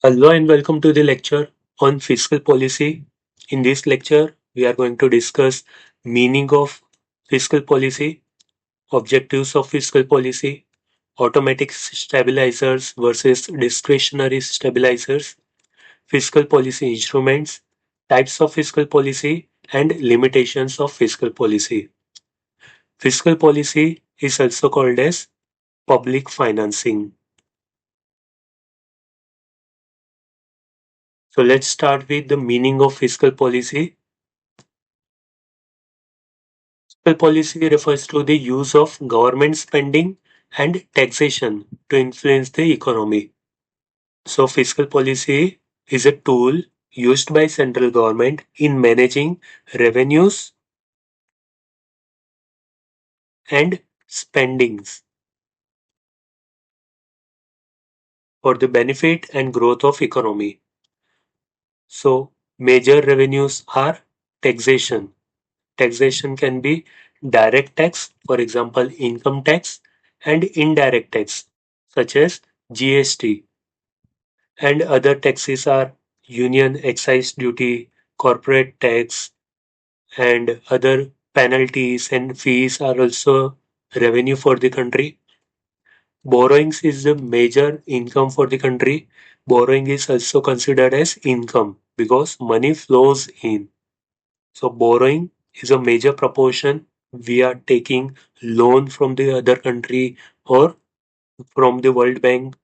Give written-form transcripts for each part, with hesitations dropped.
Hello and welcome to the lecture on fiscal policy. In this lecture, we are going to discuss meaning of fiscal policy, objectives of fiscal policy, automatic stabilizers versus discretionary stabilizers, fiscal policy instruments, types of fiscal policy, and limitations of fiscal policy. Fiscal policy is also called as public financing. So let's start with the meaning of fiscal policy. Fiscal policy refers to the use of government spending and taxation to influence the economy. So fiscal policy is a tool used by central government in managing revenues and spendings for the benefit and growth of economy. So major revenues are taxation. Taxation can be direct tax, for example, income tax, and indirect tax, such as GST. And other taxes are union excise duty, corporate tax, and other penalties and fees are also revenue for the country. Borrowings is the major income for the country. Borrowing is also considered as income because money flows in. So borrowing is a major proportion. We are taking loan from the other country or from the World Bank.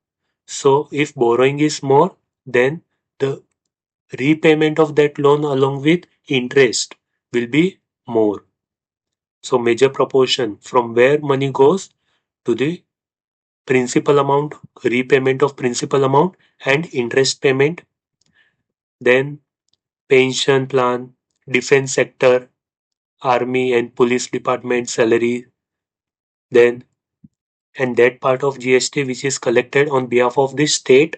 So if borrowing is more, then the repayment of that loan along with interest will be more. So major proportion from where money goes to the principal amount, repayment of principal amount and interest payment, then pension plan, defense sector, army and police department salary, then and that part of GST which is collected on behalf of the state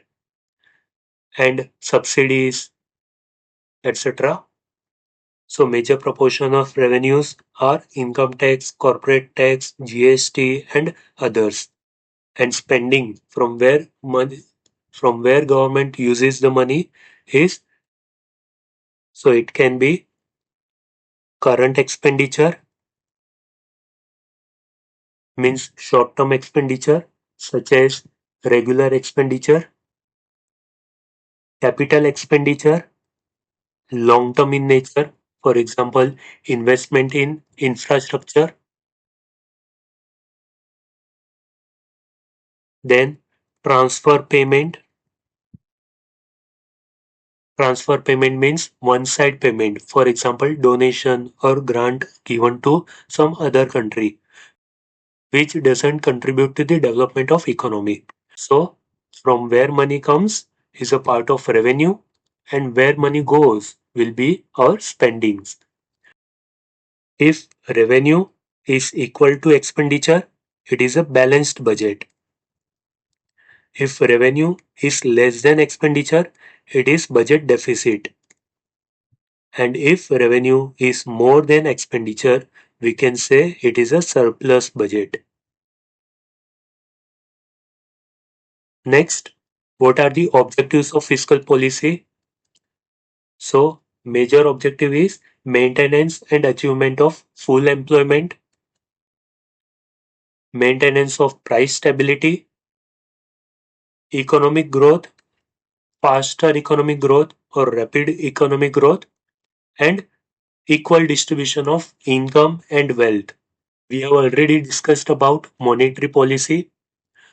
and subsidies, etc. So major proportion of revenues are income tax, corporate tax, GST and others. And spending from where government uses the money is so it can be current expenditure means short term expenditure such as regular expenditure, capital expenditure, long term in nature, for example, investment in infrastructure, then transfer payment. Transfer payment means one-side payment, for example, donation or grant given to some other country, which doesn't contribute to the development of economy. So, from where money comes is a part of revenue, and where money goes will be our spendings. If revenue is equal to expenditure, it is a balanced budget. If revenue is less than expenditure, it is budget deficit. And if revenue is more than expenditure, we can say it is a surplus budget. Next, what are the objectives of fiscal policy? So, major objective is maintenance and achievement of full employment, maintenance of price stability, economic growth, faster economic growth or rapid economic growth, and equal distribution of income and wealth. We have already discussed about monetary policy.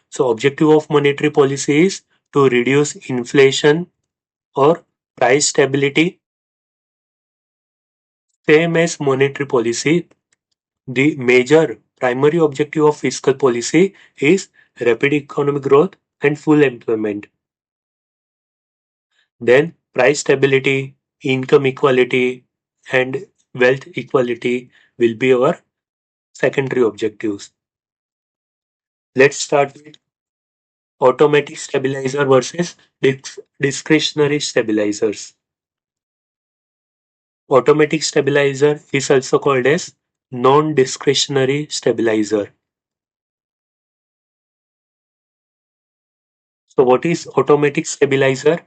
So objective of monetary policy is to reduce inflation or price stability. Same as monetary policy, the major primary objective of fiscal policy is rapid economic growth and full employment. Then price stability, income equality, and wealth equality will be our secondary objectives. Let's start with automatic stabilizer versus discretionary stabilizers. Automatic stabilizer is also called as non-discretionary stabilizer. So what is automatic stabilizer?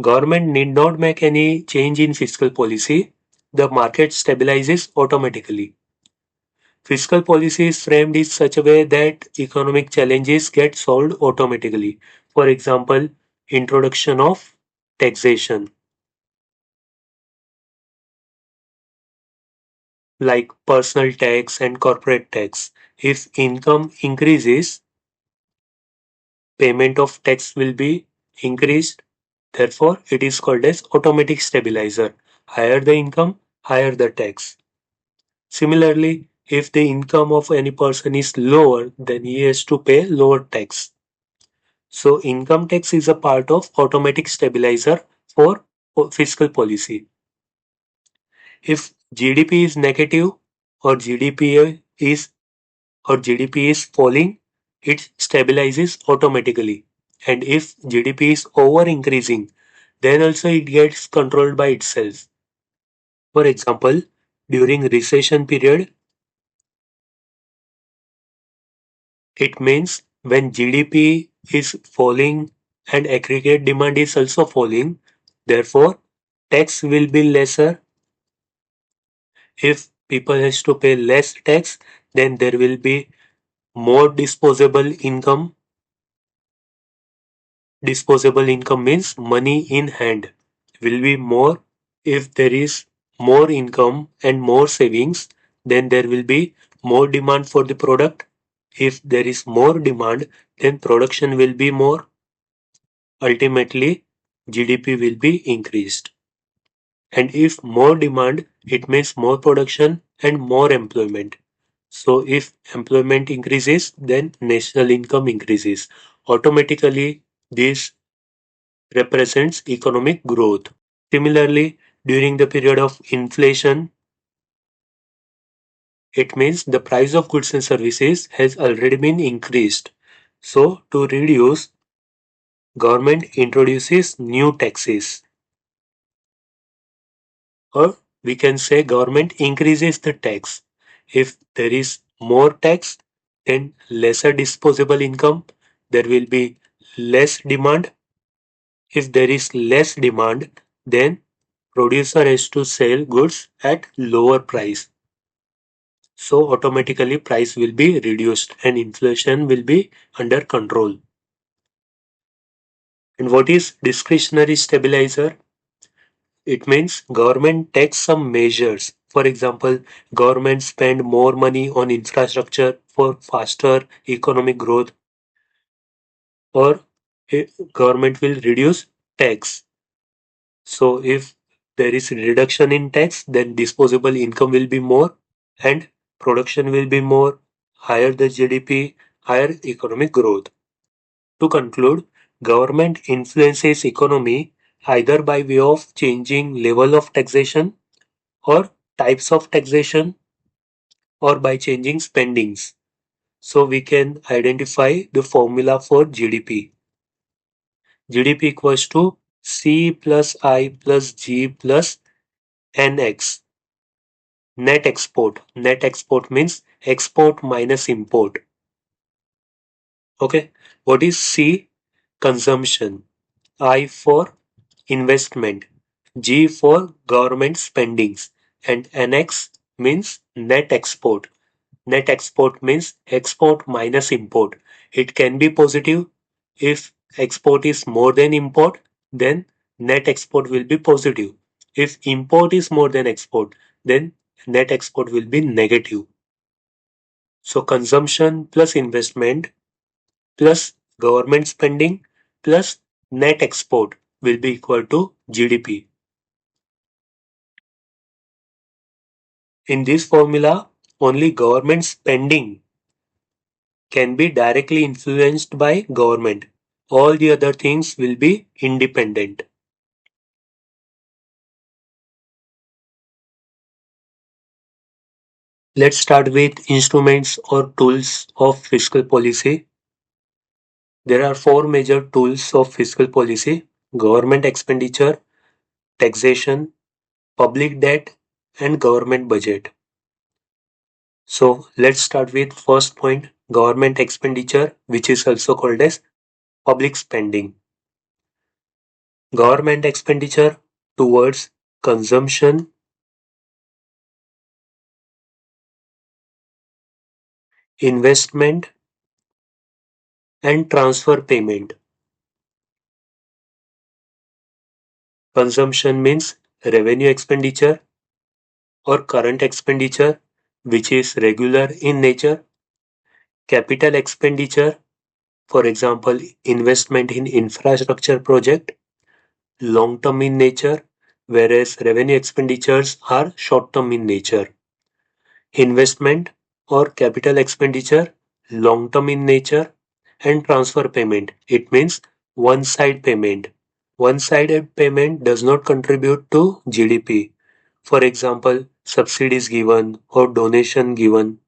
Government need not make any change in fiscal policy. The market stabilizes automatically. Fiscal policy is framed in such a way that economic challenges get solved automatically. For example, introduction of taxation, like personal tax and corporate tax. If income increases, payment of tax will be increased. Therefore, it is called as automatic stabilizer. Higher the income, higher the tax. Similarly, if the income of any person is lower, then he has to pay lower tax. So income tax is a part of automatic stabilizer for fiscal policy. If GDP is negative or is GDP is falling, it stabilizes automatically. And if GDP is over increasing, then also it gets controlled by itself. For example, during recession period, it means when GDP is falling and aggregate demand is also falling, therefore tax will be lesser. If people has to pay less tax, then there will be more disposable income. Disposable income means money in hand will be more. If there is more income and more savings, then there will be more demand for the product. If there is more demand, then production will be more. Ultimately, GDP will be increased. And if more demand, it means more production and more employment. So if employment increases, then national income increases. Automatically, this represents economic growth. Similarly, during the period of inflation, it means the price of goods and services has already been increased. So to reduce, government introduces new taxes, or we can say government increases the tax. If there is more tax, then lesser disposable income, there will be less demand. If there is less demand, then producer has to sell goods at lower price. So automatically price will be reduced and inflation will be under control. And what is discretionary stabilizer? It means government takes some measures. For example, government spend more money on infrastructure for faster economic growth, or government will reduce tax. So if there is reduction in tax, then disposable income will be more and production will be more, higher the GDP, higher economic growth. To conclude, government influences economy either by way of changing level of taxation or types of taxation, or by changing spendings. So we can identify the formula for GDP. GDP equals to C plus I plus G plus NX. Net export. Net export means export minus import. Okay. What is C? Consumption. I for investment. G for government spendings. And NX means net export. Net export means export minus import. It can be positive. If export is more than import, then net export will be positive. If import is more than export, then net export will be negative. So consumption plus investment plus government spending plus net export will be equal to GDP. In this formula, only government spending can be directly influenced by government. All the other things will be independent. Let's start with instruments or tools of fiscal policy. There are four major tools of fiscal policy: government expenditure, taxation, public debt, and government budget. So let's start with first point, government expenditure, which is also called as public spending. Government expenditure towards consumption, investment, and transfer payment. Consumption means revenue expenditure or current expenditure, which is regular in nature. Capital expenditure, for example, investment in infrastructure project, long-term in nature, whereas revenue expenditures are short-term in nature. Investment or capital expenditure, long-term in nature, and transfer payment. It means one-side payment. One-sided payment does not contribute to GDP. For example, subsidies given or donation given.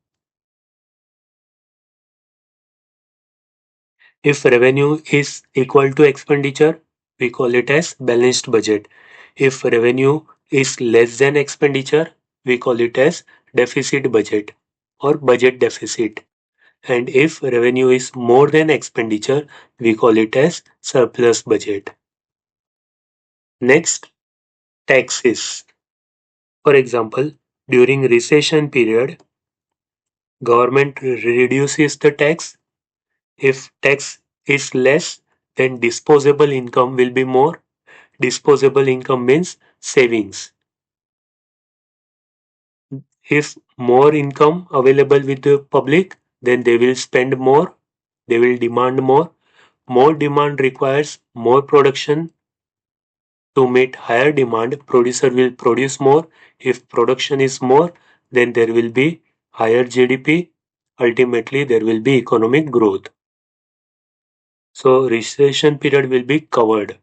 If revenue is equal to expenditure, we call it as balanced budget. If revenue is less than expenditure, we call it as deficit budget or budget deficit. And if revenue is more than expenditure, we call it as surplus budget. Next, taxes. For example, during recession period, government reduces the tax. If tax is less, then disposable income will be more. Disposable income means savings. If more income available with the public, then they will spend more, they will demand more. More demand requires more production. To meet higher demand, producer will produce more. If production is more, then there will be higher GDP. Ultimately, there will be economic growth. So recession period will be covered.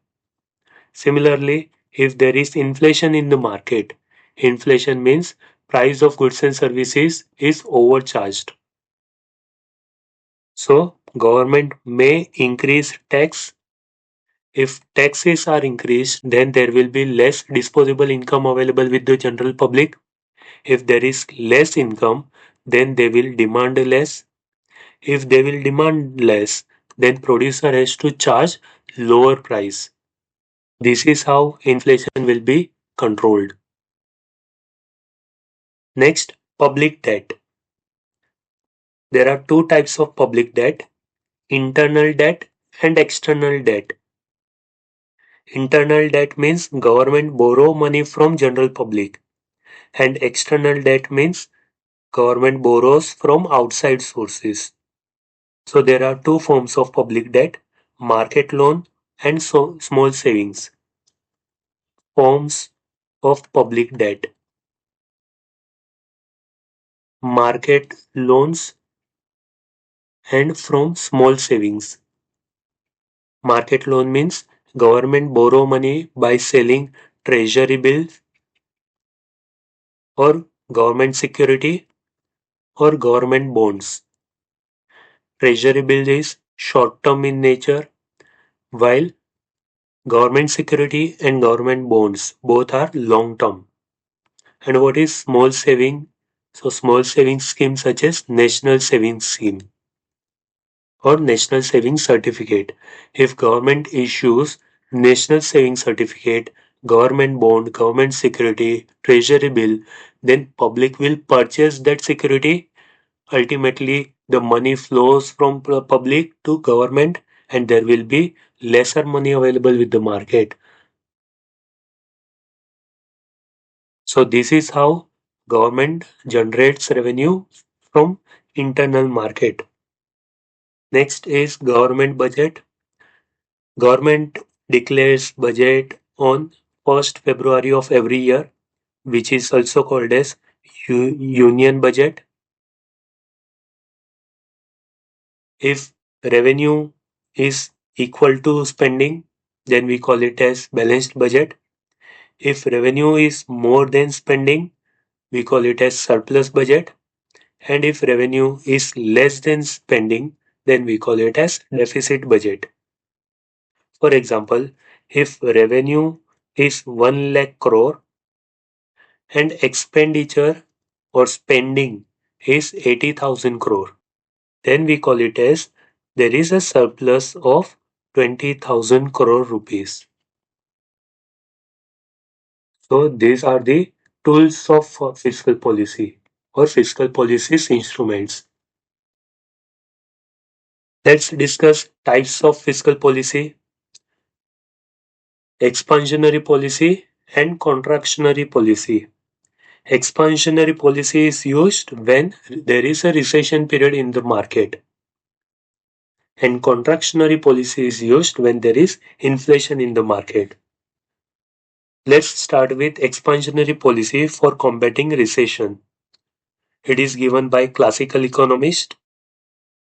Similarly, if there is inflation in the market, inflation means price of goods and services is overcharged. So government may increase tax. If taxes are increased, then there will be less disposable income available with the general public. If there is less income, then they will demand less. If they will demand less, then producer has to charge lower price. This is how inflation will be controlled. Next, public debt. There are two types of public debt, internal debt and external debt. Internal debt means government borrow money from general public, and external debt means government borrows from outside sources. So there are two forms of public debt, market loan and small savings. Forms of public debt. Market loans and from small savings. Market loan means government borrow money by selling treasury bills or government security or government bonds. Treasury bill is short term in nature, while government security and government bonds both are long term. And what is small saving? So small savings scheme such as National Savings Scheme or National Savings Certificate. If government issues National Savings Certificate, government bond, government security, treasury bill, then public will purchase that security. Ultimately, the money flows from public to government and there will be lesser money available with the market. So this is how government generates revenue from internal market. Next is government budget. Government declares budget on 1st February of every year, which is also called as union budget. If revenue is equal to spending, then we call it as balanced budget. If revenue is more than spending, we call it as surplus budget. And if revenue is less than spending, then we call it as deficit budget. For example, if revenue is 1 lakh crore and expenditure or spending is 80,000 crore, then we call it as there is a surplus of 20,000 crore rupees. So these are the tools of fiscal policy or fiscal policy's instruments. Let's discuss types of fiscal policy, expansionary policy and contractionary policy. Expansionary policy is used when there is a recession period in the market, and contractionary policy is used when there is inflation in the market. Let's start with expansionary policy for combating recession. It is given by classical economists.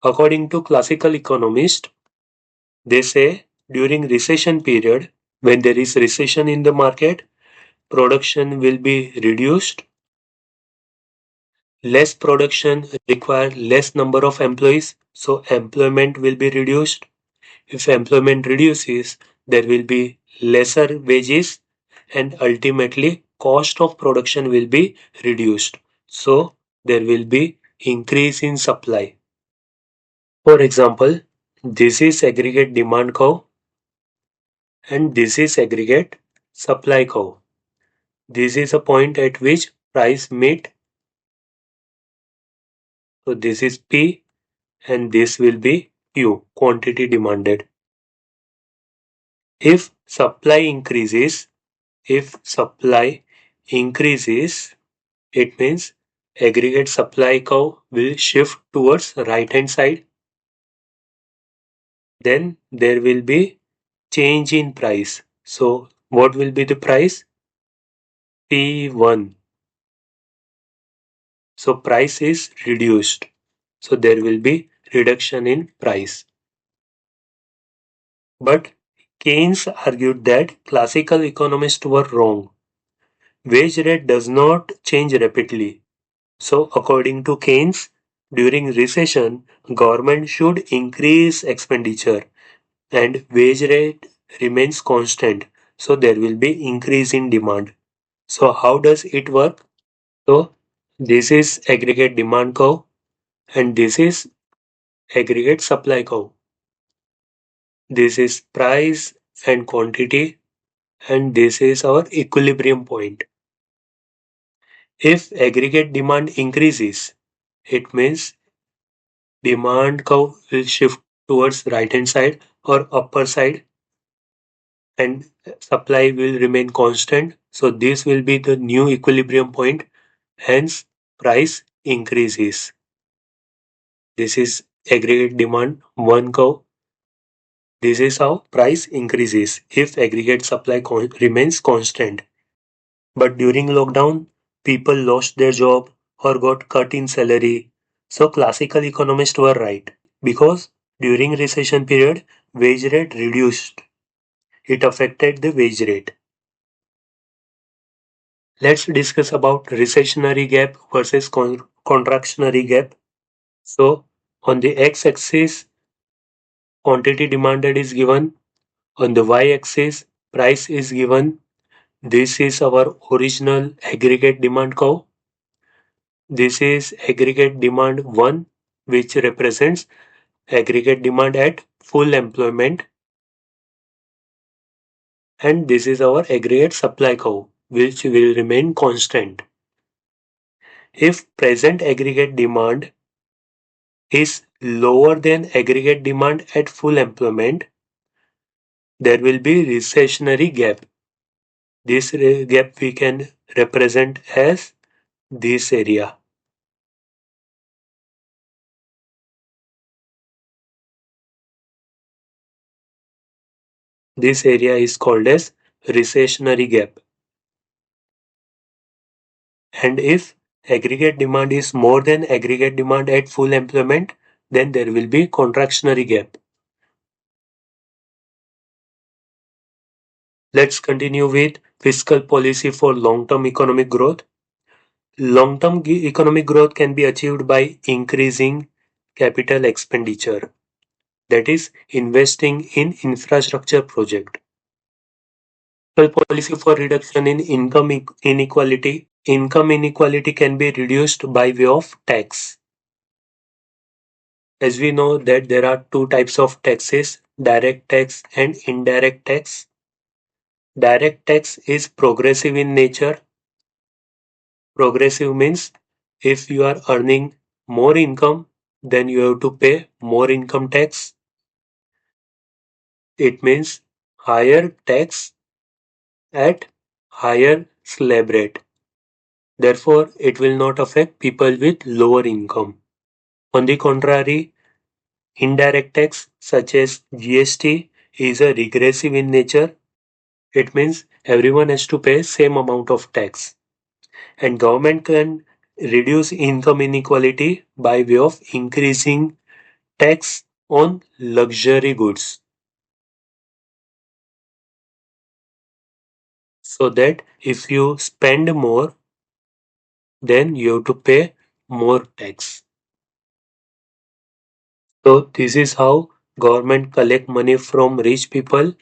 According to classical economists, they say during recession period, when there is recession in the market, production will be reduced. Less production require less number of employees, so employment will be reduced. If employment reduces, there will be lesser wages and ultimately cost of production will be reduced. So there will be increase in supply. For example, this is aggregate demand curve and this is aggregate supply curve. This is a point at which price meet. So this is P and this will be Q, quantity demanded. If supply increases, if supply increases, it means aggregate supply curve will shift towards right hand side. Then there will be change in price. So what will be the price? P1. So price is reduced. So there will be reduction in price. But Keynes argued that classical economists were wrong. Wage rate does not change rapidly. So according to Keynes, during recession, government should increase expenditure and wage rate remains constant. So there will be increase in demand. So how does it work? So this is aggregate demand curve and this is aggregate supply curve. This is price and quantity and this is our equilibrium point. If aggregate demand increases, it means demand curve will shift towards right hand side or upper side and supply will remain constant. So this will be the new equilibrium point, hence price increases. This is aggregate demand 1 curve. This is how price increases if aggregate supply remains constant. But during lockdown, people lost their job or got cut in salary. So classical economists were right because during recession period, wage rate reduced. It affected the wage rate. Let's discuss about recessionary gap versus contractionary gap. So on the x-axis, quantity demanded is given. On the y-axis, price is given. This is our original aggregate demand curve. This is aggregate demand 1, which represents aggregate demand at full employment. And this is our aggregate supply curve, which will remain constant. If present aggregate demand is lower than aggregate demand at full employment, there will be recessionary gap. This gap we can represent as this area. This area is called as recessionary gap. And if aggregate demand is more than aggregate demand at full employment, then there will be contractionary gap. Let's continue with fiscal policy for long-term economic growth. Long-term economic growth can be achieved by increasing capital expenditure, that is, investing in infrastructure project. Fiscal policy for reduction in income inequality. Income inequality can be reduced by way of tax. As we know that there are two types of taxes, direct tax and indirect tax. Direct tax is progressive in nature. Progressive means if you are earning more income, then you have to pay more income tax. It means higher tax at higher slab rate. Therefore, it will not affect people with lower income. On the contrary, indirect tax such as GST is a regressive in nature. It means everyone has to pay same amount of tax, and government can reduce income inequality by way of increasing tax on luxury goods, so that if you spend more, then you have to pay more tax. So this is how government collect money from rich people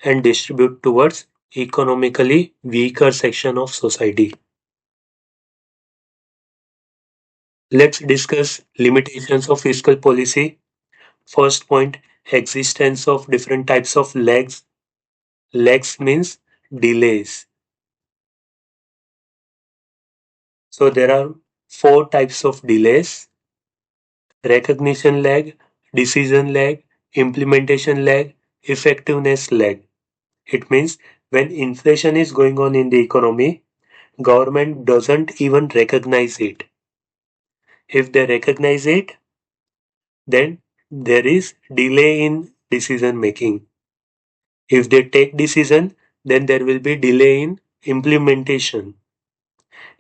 and distribute towards economically weaker section of society. Let's discuss limitations of fiscal policy. First point, existence of different types of lags. Lags means delays. So there are four types of delays: recognition lag, decision lag, implementation lag, effectiveness lag. It means when inflation is going on in the economy, government doesn't even recognize it. If they recognize it, then there is delay in decision making. If they take decision, then there will be delay in implementation.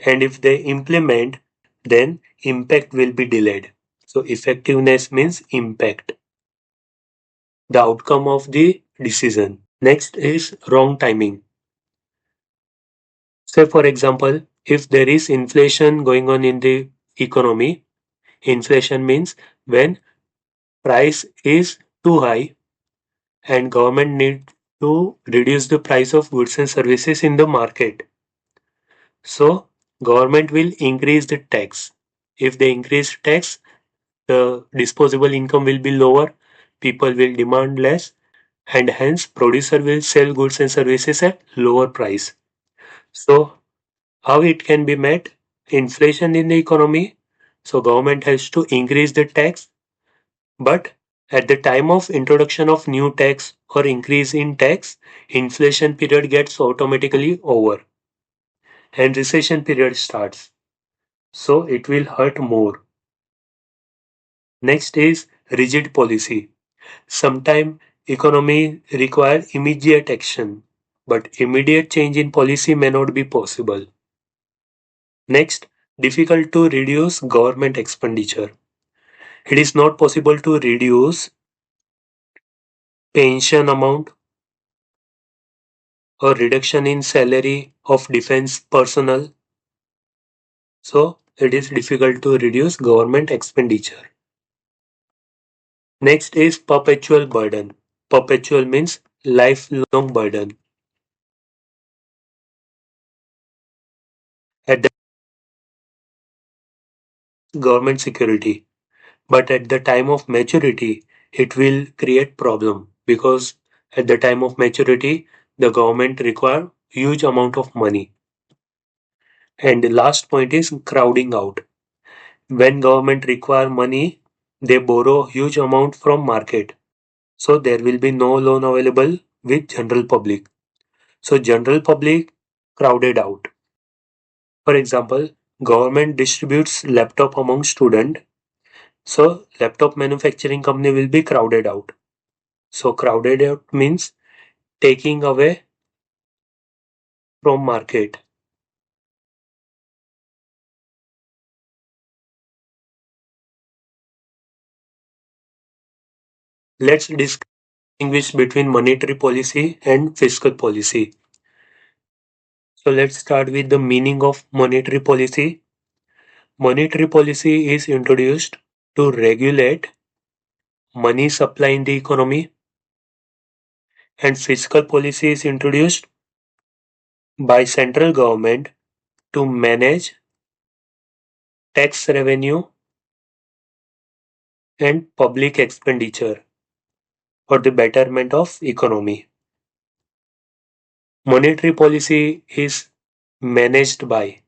And if they implement, then impact will be delayed. So effectiveness means impact, the outcome of the decision. Next is wrong timing. Say for example, if there is inflation going on in the economy, inflation means when price is too high and government need to reduce the price of goods and services in the market. So government will increase the tax. If they increase tax, the disposable income will be lower, people will demand less, and hence producer will sell goods and services at lower price. So how it can be met? Inflation in the economy. So government has to increase the tax, but at the time of introduction of new tax or increase in tax, inflation period gets automatically over and recession period starts. So it will hurt more. Next is rigid policy. Sometimes economy require immediate action, but immediate change in policy may not be possible. Next, difficult to reduce government expenditure. It is not possible to reduce pension amount or reduction in salary of defense personnel. So it is difficult to reduce government expenditure. Next is perpetual burden. Perpetual means lifelong burden. At the government security, but at the time of maturity, it will create problem because at the time of maturity, the government require huge amount of money. And the last point is crowding out. When government require money, they borrow huge amount from market. So there will be no loan available with general public. So general public crowded out. For example, government distributes laptop among student. So laptop manufacturing company will be crowded out. So crowded out means taking away from market. Let's distinguish between monetary policy and fiscal policy. So let's start with the meaning of monetary policy. Monetary policy is introduced to regulate money supply in the economy, and fiscal policy is introduced by central government to manage tax revenue and public expenditure for the betterment of economy. Monetary policy is managed by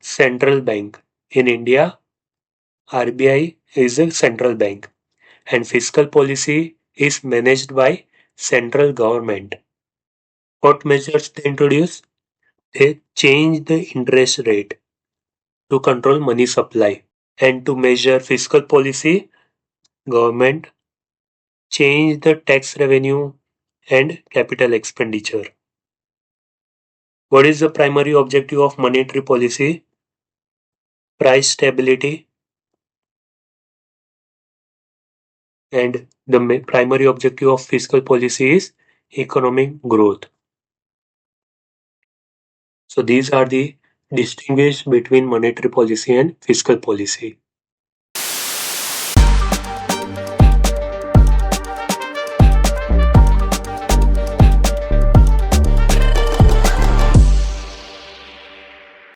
central bank. In India, RBI is a central bank, and fiscal policy is managed by central government. What measures they introduce? They change the interest rate to control money supply. And to measure fiscal policy, government change the tax revenue and capital expenditure. What is the primary objective of monetary policy? Price stability, and the primary objective of fiscal policy is economic growth. So these are the distinguish between monetary policy and fiscal policy.